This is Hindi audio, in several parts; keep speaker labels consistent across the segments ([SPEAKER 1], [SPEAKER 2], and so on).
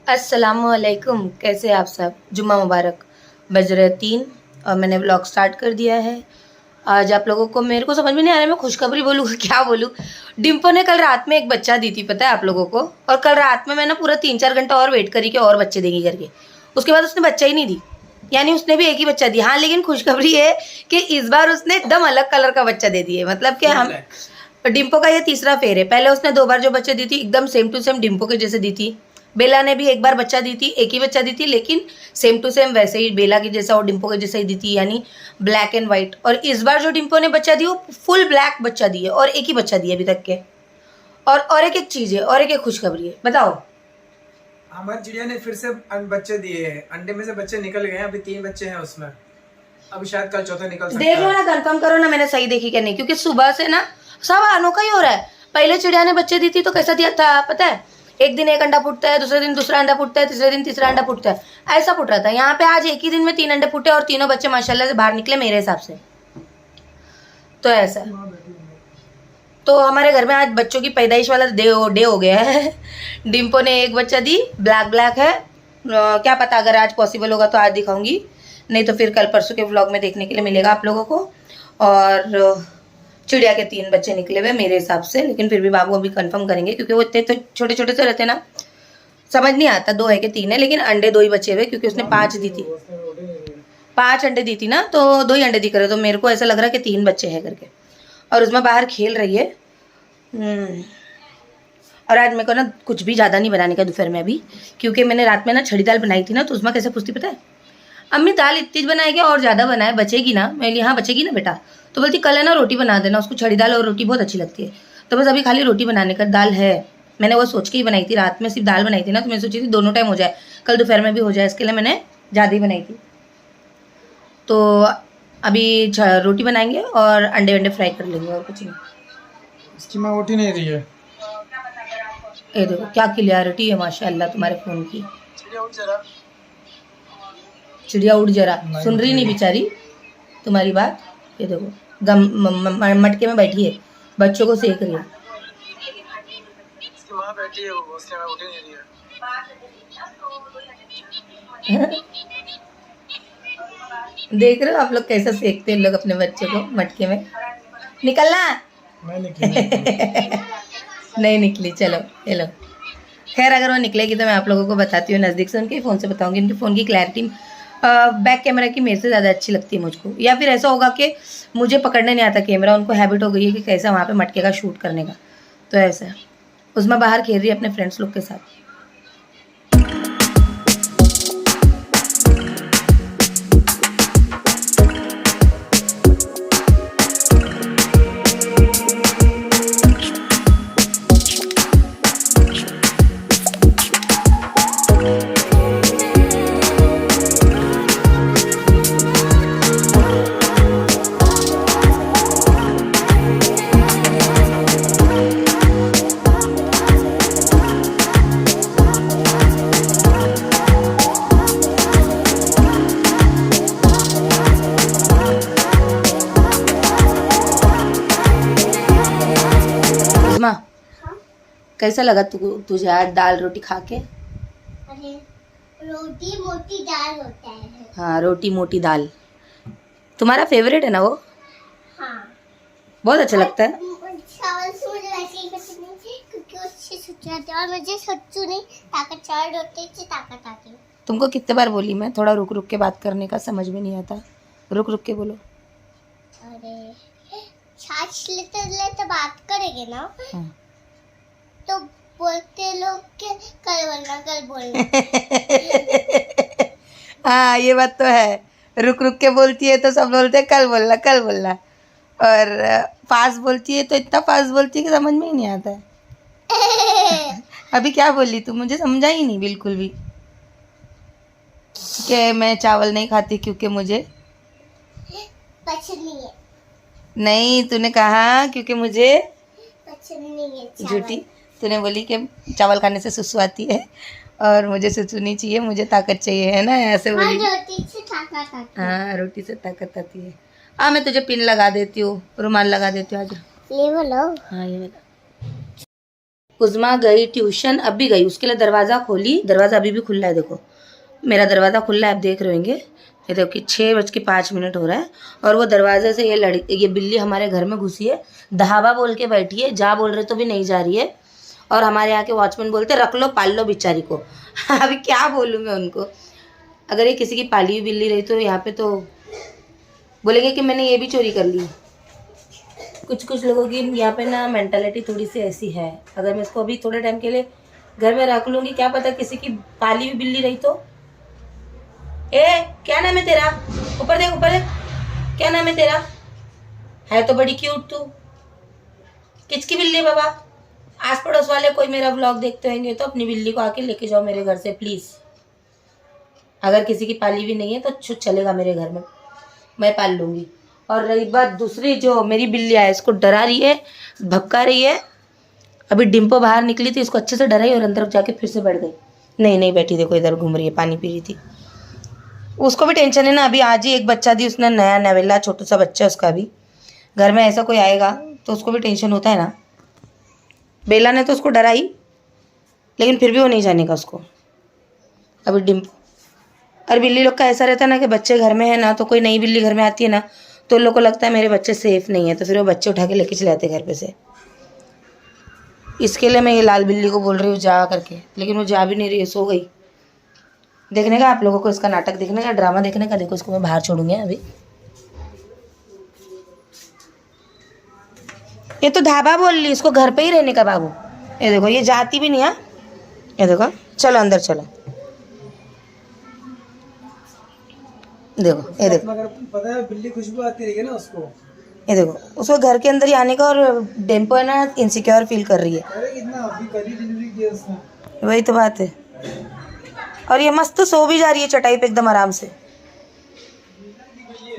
[SPEAKER 1] अस्सलामुअलैकुम, कैसे आप सब। जुम्मा मुबारक। बज रहे 3 और मैंने व्लॉग स्टार्ट कर दिया है। आज आप लोगों को, मेरे को समझ में नहीं आ रहा है मैं खुशखबरी बोलूँ क्या बोलूँ। डिम्पो ने कल रात में एक बच्चा दी थी, पता है आप लोगों को। और कल रात में मैं ना पूरा 3-4 घंटा और वेट करी कि और बच्चे देगी करके। उसके बाद उसने बच्चा ही नहीं दी, यानी उसने भी एक ही बच्चा दिया। हाँ, लेकिन खुशखबरी है कि इस बार उसने एकदम अलग कलर का बच्चा दे दिए। मतलब कि हम डिम्पो का ये तीसरा फेर है। पहले उसने 2 बार जो बच्चे दी थी एकदम सेम टू सेम डिम्पो के जैसे दी थी। बेला ने भी एक बार बच्चा दी थी, एक ही बच्चा दी थी, लेकिन सेम टू सेम वैसे ही बेला की जैसा और डिम्पो के जैसा ही दी थी, यानी ब्लैक एंड व्हाइट। और इस बार जो डिम्पो ने बच्चा दी वो फुल ब्लैक बच्चा दी है और एक ही बच्चा दिया अभी तक के। और एक एक चीज है और एक एक खुशखबरी है, बताओ।
[SPEAKER 2] हमारी चिड़िया ने फिर से बच्चे दिए हैं। अंडे में से बच्चे निकल गए हैं, अभी 3 बच्चे हैं उसमें। अभी शायद कल चौथा निकल सकता है।
[SPEAKER 1] देख लो ना, कंफर्म करो ना मैंने सही देखी क्या नहीं, क्योंकि सुबह से ना सब अनोखा ही हो रहा है। पहले चिड़िया ने बच्चे दी थी तो कैसा दिया था पता है, एक दिन एक अंडा फूटता है, दूसरे दिन दूसरा अंडा फूटता है, तीसरे दिन तीसरा अंडा फूटता है, ऐसा फूट रहा था। यहाँ पे आज एक ही दिन में 3 अंडे फूटे और तीनों बच्चे माशाल्लाह से बाहर निकले मेरे हिसाब से। तो ऐसा, तो हमारे घर में आज बच्चों की पैदाइश वाला डे हो गया है। डिम्पो ने एक बच्चा दी, ब्लैक ब्लैक है। क्या पता अगर आज पॉसिबल होगा तो आज दिखाऊंगी, नहीं तो फिर कल परसों के व्लॉग में देखने के लिए मिलेगा आप लोगों को। और चिड़िया के 3 बच्चे निकले हुए मेरे हिसाब से, लेकिन फिर भी बाबू अभी कंफर्म करेंगे क्योंकि वो इतने तो छोटे छोटे से रहते ना, समझ नहीं आता 2 है कि 3 है। लेकिन अंडे 2 ही बचे हुए क्योंकि उसने 5 दी थी, 5 अंडे दी थी ना, तो 2 ही अंडे दिख रहे। तो मेरे को ऐसा लग रहा है कि 3 बच्चे हैं करके। और उसमें बाहर खेल रही है। और आज मेरे को ना कुछ भी ज़्यादा नहीं बनाने का दोपहर में अभी, क्योंकि मैंने रात में ना छड़ी दाल बनाई थी ना, तो उसमें कैसे पूछती पता है, अम्मी दाल इतनी बनाएगी और ज़्यादा बनाए, बचेगी ना। मैं बोली हाँ बचेगी ना बेटा। तो बोलती कल है ना रोटी बना देना, उसको छड़ी दाल और रोटी बहुत अच्छी लगती है। तो बस अभी खाली रोटी बनाने का, दाल है। मैंने वो सोच के ही बनाई थी, रात में सिर्फ दाल बनाई थी ना, तो मैं सोची थी दोनों टाइम हो जाए, कल दोपहर में भी हो जाए, इसके लिए मैंने ज़्यादा ही बनाई थी। तो अभी रोटी बनाएंगे और अंडे वंडे फ्राई कर लेंगे और कुछ नहीं।
[SPEAKER 2] इसकी माँ उठ ही नहीं रही है।
[SPEAKER 1] ये देखो क्या क्लियरिटी है माशाल्लाह तुम्हारे फ़ोन की। चिड़िया उड़ जरा, सुन रही नहीं बेचारी तुम्हारी बात। ये देखो मटके में बैठी है, बच्चों को सेक रही है।
[SPEAKER 2] इसकी माँ बैठी है, वो उसके में उठ ही नहीं रही है।
[SPEAKER 1] देख रहे हो आप लोग कैसा सेकते हैं लोग अपने बच्चों को मटके में। निकलना
[SPEAKER 2] मैं निकली
[SPEAKER 1] नहीं निकली, चलो ये लो। खैर अगर वो निकलेगी तो मैं आप लोगों को बताती हूँ, नज़दीक से उनके फ़ोन से बताऊँगी। इनके फ़ोन की क्लैरिटी बैक कैमरा की मेरे से ज़्यादा अच्छी लगती है मुझको। या फिर ऐसा होगा कि मुझे पकड़ने नहीं आता कैमरा, उनको हैबिट हो गई है कि कैसा वहाँ पे मटके का शूट करने का। तो ऐसा है। उसमें बाहर खेल रही है अपने फ्रेंड्स लोग के साथ। कैसा लगा तुझे आज दाल रोटी खा के?
[SPEAKER 3] अरे रोटी मोटी दाल होता है।
[SPEAKER 1] हाँ, रोटी मोटी दाल तुम्हारा फेवरेट है ना वो?
[SPEAKER 3] हाँ,
[SPEAKER 1] बहुत अच्छा लगता है।
[SPEAKER 3] चावल से मुझे वैसे ही पसंद नहीं क्योंकि उससे सच्चू आते हैं और मुझे सच्चू नहीं, ताकत चावल रोटी से ताकत आती है।
[SPEAKER 1] तुमको कितने बार बोली मैं, थोड़ा रुक रुक के बात करने का, समझ में नहीं आता, रुक रुक के बोलो।
[SPEAKER 3] अरे छाछ लेते बात करेंगे ना,
[SPEAKER 1] हाँ।
[SPEAKER 3] तो बोलते लोग के कल बोलना कल बोलना।
[SPEAKER 1] हाँ ये बात तो है, रुक रुक के बोलती है तो सब बोलते हैं कल बोलना कल बोलना, और फास्ट बोलती है तो इतना फास्ट बोलती है कि समझ में ही नहीं आता है। अभी क्या बोली तू, मुझे समझा ही नहीं बिल्कुल भी कि मैं चावल नहीं खाती क्योंकि मुझे
[SPEAKER 3] पसंद नहीं है।
[SPEAKER 1] नहीं, तूने कहा क्योंकि मुझे
[SPEAKER 3] पसंद नहीं है चावल।
[SPEAKER 1] झूठी, तूने बोली कि चावल खाने से सुसु आती है और मुझे सुसु नहीं चाहिए, मुझे ताकत चाहिए, है ना, ऐसे बोली।
[SPEAKER 3] रोटी से ताकत आती है।
[SPEAKER 1] हाँ रोटी से ताकत आती है। हाँ मैं तुझे पिन लगा देती हूँ, रुमाल लगा देती हूँ, आजा।
[SPEAKER 3] ये बोलो।
[SPEAKER 1] हाँ ये वाला। उज़मा गई ट्यूशन, अभी गई, उसके लिए दरवाज़ा खोली, दरवाज़ा अभी भी खुला है। देखो मेरा दरवाज़ा खुला है, आप देख रहे होंगे। ये देखो कि 6:05 हो रहा है और वो दरवाजे से ये बिल्ली हमारे घर में घुसी है। धावा बोल के बैठी है, जा बोल रहे तो भी नहीं जा रही है। और हमारे यहाँ के वॉचमैन बोलते रख लो पाल लो बेचारी को। अभी क्या बोलूँ मैं उनको। अगर ये किसी की पाली हुई बिल्ली रही तो यहाँ पे तो बोलेंगे कि मैंने ये भी चोरी कर ली। कुछ लोगों की यहाँ पे ना मेंटालिटी थोड़ी सी ऐसी है। अगर मैं इसको अभी थोड़े टाइम के लिए घर में रख लूँगी, क्या पता किसी की पाली हुई बिल्ली रही तो। ए क्या नाम है तेरा? ऊपर देख, ऊपर देख, क्या नाम है तेरा? है तो बड़ी क्यूट तू। किसकी बिल्ली है बाबा? आस पड़ोस वाले कोई मेरा व्लॉग देखते होंगे तो अपनी बिल्ली को आके लेके जाओ मेरे घर से प्लीज़। अगर किसी की पाली भी नहीं है तो चलेगा मेरे घर में, मैं पाल लूँगी। और रही बात दूसरी, जो मेरी बिल्ली है इसको डरा रही है, भपका रही है। अभी डिम्पो बाहर निकली थी, इसको अच्छे से डराई और अंदर जाके फिर से बैठ गई। नहीं बैठी, देखो इधर घूम रही है, पानी पी रही थी। उसको भी टेंशन है ना, अभी आज ही एक बच्चा दी उसने, नया नवेला छोटा सा बच्चा उसका भी। घर में ऐसा कोई आएगा तो उसको भी टेंशन होता है ना। बेला ने तो उसको डराई लेकिन फिर भी वो नहीं जाने का उसको। अभी डिम्पो और बिल्ली लोग का ऐसा रहता है ना कि बच्चे घर में है ना, तो कोई नई बिल्ली घर में आती है ना तो लोग को लगता है मेरे बच्चे सेफ नहीं है, तो फिर वो बच्चे उठा के लेके चले जाते घर पे से। इसके लिए मैं ये लाल बिल्ली को बोल रही हूँ जा करके, लेकिन वो जा भी नहीं रही है, सो गई। देखने का आप लोगों को इसका नाटक देखने का, ड्रामा देखने का, देखो इसको मैं बाहर छोड़ूंगी अभी। ये तो धाबा बोल रही, इसको घर पे ही रहने का बाबू। ये देखो ये जाती भी नहीं है। ये देखो चलो अंदर चलो, देखो ये देखो,
[SPEAKER 2] अगर पता है बिल्ली खुशबू आती रही है ना उसको।
[SPEAKER 1] ये देखो उसको घर के अंदर ही आने का, और डेम्पो है ना इनसिक्योर फील कर रही है।
[SPEAKER 2] अरे कितना अभी कल ही डिलीवरी किया उसने।
[SPEAKER 1] वही तो बात है। और ये मस्त सो भी जा रही है चटाई पे एकदम आराम से।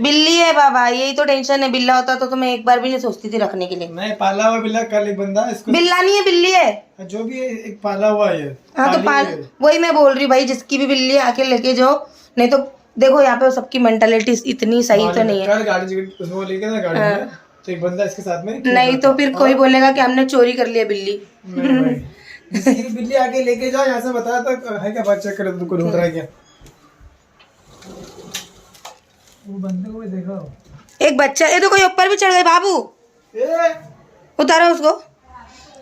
[SPEAKER 1] बिल्ली है बाबा, यही तो टेंशन है। बिल्ला होता तो मैं एक बार भी नहीं सोचती थी रखने के लिए।
[SPEAKER 2] मैं पाला हुआ बिल्ला, कल एक बंदा इसको।
[SPEAKER 1] बिल्ला नहीं है, बिल्ली है
[SPEAKER 2] जो भी है, एक पाला हुआ है।
[SPEAKER 1] हाँ तो वही मैं बोल रही हूँ भाई, जिसकी भी बिल्ली आके लेके जाओ। नहीं तो देखो यहाँ पे सबकी मेंटालिटी इतनी सही तो नहीं है।
[SPEAKER 2] कल गाड़ी उसको लेके ना गाड़ी में, तो एक बंदा इसके साथ में
[SPEAKER 1] नहीं तो फिर कोई बोलेगा कि हमने चोरी कर लिया बिल्ली।
[SPEAKER 2] जिसकी बिल्ली आके लेके जाओ यहाँ से, बताया तो है क्या बात, चेक करे तुमको ढूंढ रहा है क्या वो बंदे को भी देखो।
[SPEAKER 1] एक बच्चा, ये तो कोई ऊपर भी चढ़ गए बाबू, उतारो उसको।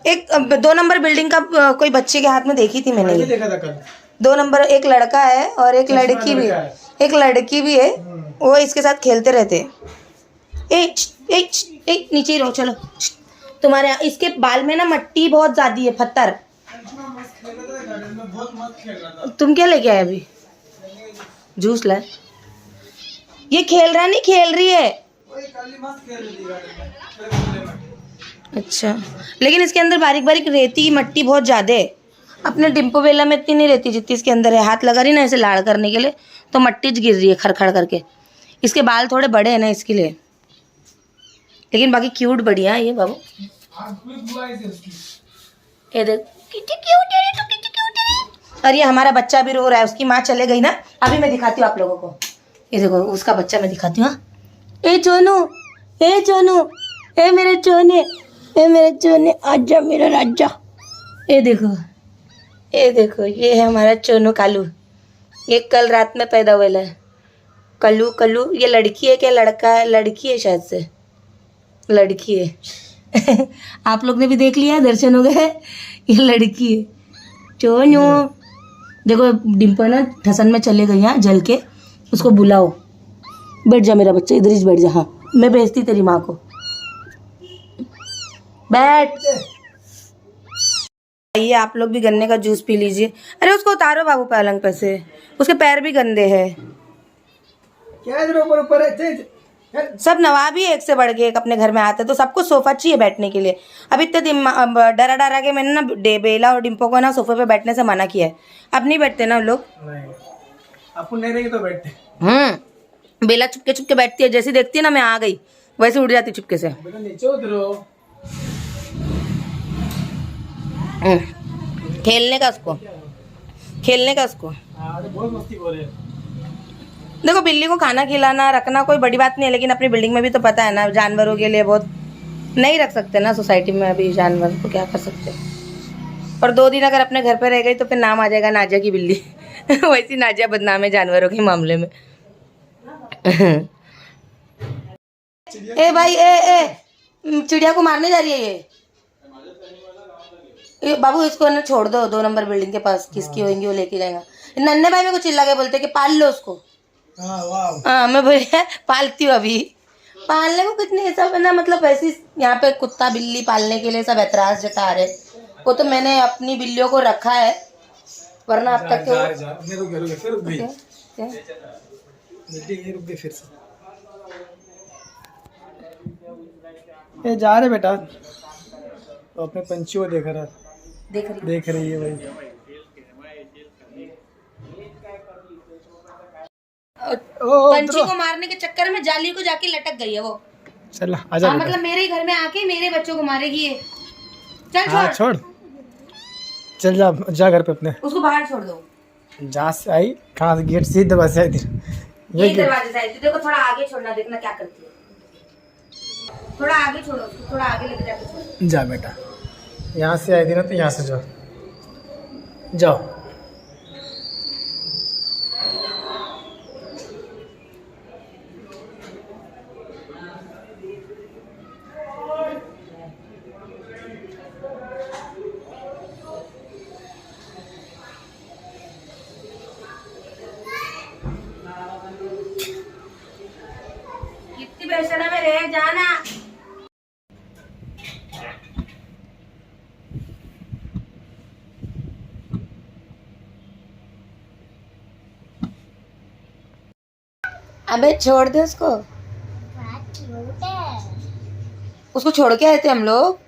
[SPEAKER 1] एक 2 नंबर बिल्डिंग का कोई बच्चे के हाथ में देखी थी मैंने, ये
[SPEAKER 2] देखा था कल।
[SPEAKER 1] 2 नंबर, एक लड़का है और एक लड़की भी, एक लड़की भी है। वो इसके साथ खेलते रहते। ए नीचे ही रहो, चलो। तुम्हारे इसके बाल में ना मट्टी बहुत ज्यादा है, पत्थर। तुम क्या लेके आए अभी? जूस लाए। ये खेल रहा नहीं, खेल रही है। अच्छा, लेकिन इसके अंदर बारीक बारीक रेती मट्टी बहुत ज्यादा है। अपने डिम्पो बेला में इतनी नहीं रहती जितनी इसके अंदर है। हाथ लगा रही ना ऐसे लाड़ करने के लिए तो मट्टी गिर रही है खड़खड़ करके। इसके बाल थोड़े बड़े हैं ना इसके लिए, लेकिन बाकी क्यूट बढ़िया है ये बाबू। ये देख कितनी क्यूट है, तो कितनी क्यूट है। और ये हमारा बच्चा भी रो रहा है, उसकी माँ चले गई ना। अभी मैं दिखाती हूँ आप लोगों को। ये देखो उसका बच्चा मैं दिखाती हूँ। ए चोनू, ए चोनू, ए मेरे चोने, ए मेरे चोने, आजा मेरा राजा। ये देखो, ये देखो, ये है हमारा चोनू कालू। ये कल रात में पैदा हुआ है। कल्लू कल्लू, ये लड़की है क्या लड़का है? लड़की है शायद से, लड़की है। आप लोग ने भी देख लिया, दर्शन हो गए। ये लड़की है चोनू। देखो डिम्पल ना ठसन में चले गई यहाँ जल के, उसको बुलाओ। बैठ जा मेरा बच्चा, इधर ही बैठ जा। हाँ मैं भेजती तेरी माँ को, बैठ। आइए आप लोग भी गन्ने का जूस पी लीजिए। अरे उसको उतारो बाबू पलंग पे से, उसके पैर भी गंदे हैं।
[SPEAKER 2] क्या है ऊपर ऊपर है?
[SPEAKER 1] सब नवाब ही एक से बढ़ के एक अपने घर में आते, तो सबको सोफा चाहिए बैठने के लिए। अब इतने डरा डरा के मैंने ना बेला और डिम्पो को ना सोफे पे बैठने से मना किया है। अब नहीं बैठते ना लोग।
[SPEAKER 2] अपन नहीं रहेंगे तो बैठते।
[SPEAKER 1] बेला चुपके चुपके बैठती है, जैसी देखती है ना मैं आ गई वैसे उठ जाती चुपके से।
[SPEAKER 2] नीचे उतरो।
[SPEAKER 1] खेलने का उसको, खेलने का उसको।
[SPEAKER 2] बहुत मस्ती हो रही है।
[SPEAKER 1] देखो बिल्ली को खाना खिलाना रखना कोई बड़ी बात नहीं है, लेकिन अपनी बिल्डिंग में भी तो पता है ना जानवरों के लिए बहुत नहीं रख सकते ना सोसाइटी में। अभी जानवर तो क्या कर सकते हैं। और 2 दिन अगर अपने घर पे रह गई तो फिर नाम आ जाएगा नाजिया की बिल्ली। वैसी नाजिया बदनाम है जानवरों के मामले में। ए भाई ए चिड़िया को मारने जा रही है ये बाबू, इसको ना छोड़ दो 2 नंबर बिल्डिंग के पास, किसकी होंगी वो लेके जाएगा। नन्हे भाई मेरे को चिल्ला के बोलते कि पाल लो उसको। हाँ मैं बोली पालती हूँ अभी। पालने को कितने सब है ना, मतलब ऐसी यहाँ पे कुत्ता बिल्ली पालने के लिए सब ऐतराज जता रहे। वो तो मैंने अपनी बिल्लियों को रखा है, वरना अब तक
[SPEAKER 2] ये जा रहे बेटा, तो अपने पंछी को देख रहा, देख रही है भाई।
[SPEAKER 1] पंछी को मारने के चक्कर में जाली को जाके लटक गई है वो।
[SPEAKER 2] चल आजा बेटा।
[SPEAKER 1] मतलब मेरे ही घर में आके मेरे बच्चों को मारेगी ये। चल
[SPEAKER 2] हाँ छोड़, चल जा घर पे अपने,
[SPEAKER 1] उसको बाहर छोड़ दो।
[SPEAKER 2] जहाँ से आई, कहाँ से गेट से दरवाजे आई थी,
[SPEAKER 1] ये दरवाजे से आई थी। देखो थोड़ा आगे छोड़ना, देखना क्या करती है। थोड़ा आगे छोड़ो उसको, थोड़ा आगे लेके जाके छोड़ो।
[SPEAKER 2] जा बेटा, यहाँ से आई थी ना तो यहाँ से जाओ, जाओ।
[SPEAKER 1] कितनी बेचना में रह जाना। अबे छोड़ दे उसको। उसको छोड़ के आए थे हम लोग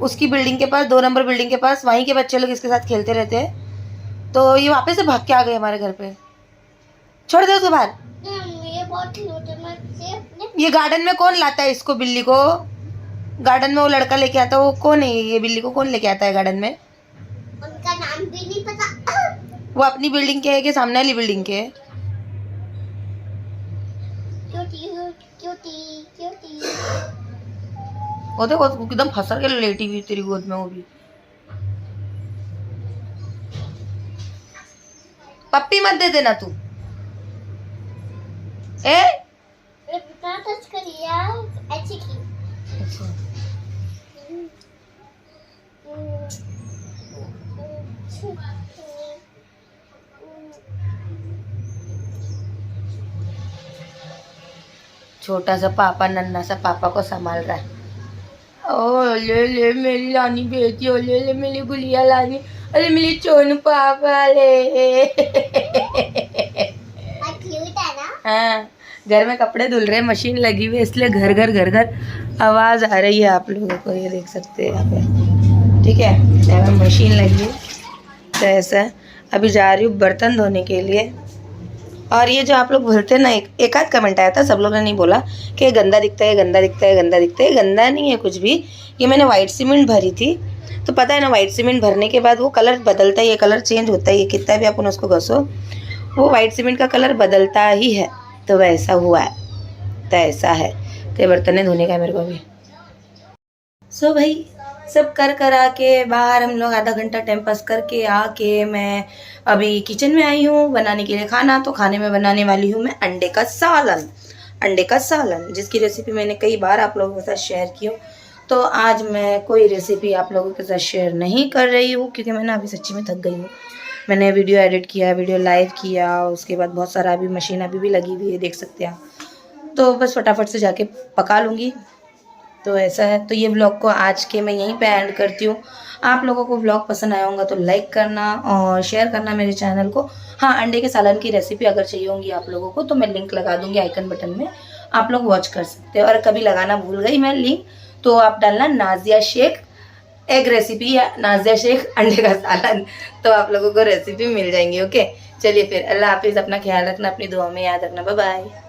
[SPEAKER 1] उसकी बिल्डिंग के पास, 2 नंबर बिल्डिंग के पास। वहीं के बच्चे लोग इसके साथ खेलते रहते हैं, तो ये वापस से भाग के आ गए हमारे घर पे। छोड़ दे उसको बाहर। ये गार्डन में कौन लाता है इसको, बिल्ली को? गार्डन में वो लड़का लेके आता है, वो कौन है? ये बिल्ली को कौन लेके आता है गार्डन में?
[SPEAKER 3] उनका नाम भी नहीं पता।
[SPEAKER 1] वो अपनी बिल्डिंग के है कि सामने वाली बिल्डिंग के? वो देखो एकदम फंसा के लेटी हुई तेरी गोद में, वो भी। पप्पी मत दे देना तू।
[SPEAKER 3] टच करिया ऐसे की।
[SPEAKER 1] छोटा सा पापा, नन्ना सा पापा को संभाल रहा है। ओ ले मेरी लानी बेटी, ओ ले मेरी गुलिया लानी, अरे मेरी चोनू पापा ले।
[SPEAKER 3] क्यूट है ना?
[SPEAKER 1] हाँ, घर में कपड़े धुल रहे, मशीन लगी हुई है, इसलिए घर घर आवाज़ आ रही है आप लोगों को। ये देख सकते हैं यहाँ पे, ठीक है, यहाँ पे मशीन लगी है। तो ऐसा अभी जा रही हूँ बर्तन धोने के लिए। और ये जो आप लोग बोलते हैं ना, एक आध कमेंट आया था, सब लोगों ने नहीं बोला कि गंदा दिखता है, गंदा दिखता है, गंदा दिखता है। गंदा नहीं है कुछ भी। ये मैंने वाइट सीमेंट भरी थी, तो पता है ना वाइट सीमेंट भरने के बाद वो कलर बदलता है, ये कलर चेंज होता है। ये कितना भी अपन उसको घसो, वो वाइट सीमेंट का कलर बदलता ही है। तो वैसा हुआ है, तो ऐसा है। तो बर्तन धोने का मेरे को भी। सो भाई सब कर आके बाहर हम लोग आधा घंटा टाइम पास करके आके मैं अभी किचन में आई हूँ बनाने के लिए खाना। तो खाने में बनाने वाली हूँ मैं अंडे का सालन, जिसकी रेसिपी मैंने कई बार आप लोगों के साथ शेयर की हो। तो आज मैं कोई रेसिपी आप लोगों के साथ शेयर नहीं कर रही हूँ, क्योंकि मैं ना अभी सच्ची में थक गई हूँ। मैंने वीडियो एडिट किया, वीडियो लाइव किया, उसके बाद बहुत सारा अभी मशीन अभी भी लगी हुई है, देख सकते हैं आप। तो बस फटाफट से जाके पका लूँगी। तो ऐसा है। तो ये व्लॉग को आज के मैं यहीं पे एंड करती हूँ। आप लोगों को व्लॉग पसंद आया होगा तो लाइक करना और शेयर करना मेरे चैनल को। हाँ, अंडे के सालन की रेसिपी अगर चाहिए होंगी आप लोगों को तो मैं लिंक लगा दूँगी आइकन बटन में, आप लोग वॉच कर सकते हैं। और कभी लगाना भूल गई मैं लिंक, तो आप डालना नाजिया शेख एग रेसिपी या नाजिया शेख अंडे का सालन, तो आप लोगों को रेसिपी मिल जाएंगी। ओके, चलिए फिर अल्लाह हाफिज़। अपना ख्याल रखना, अपनी दुआ में याद रखना। Bye bye.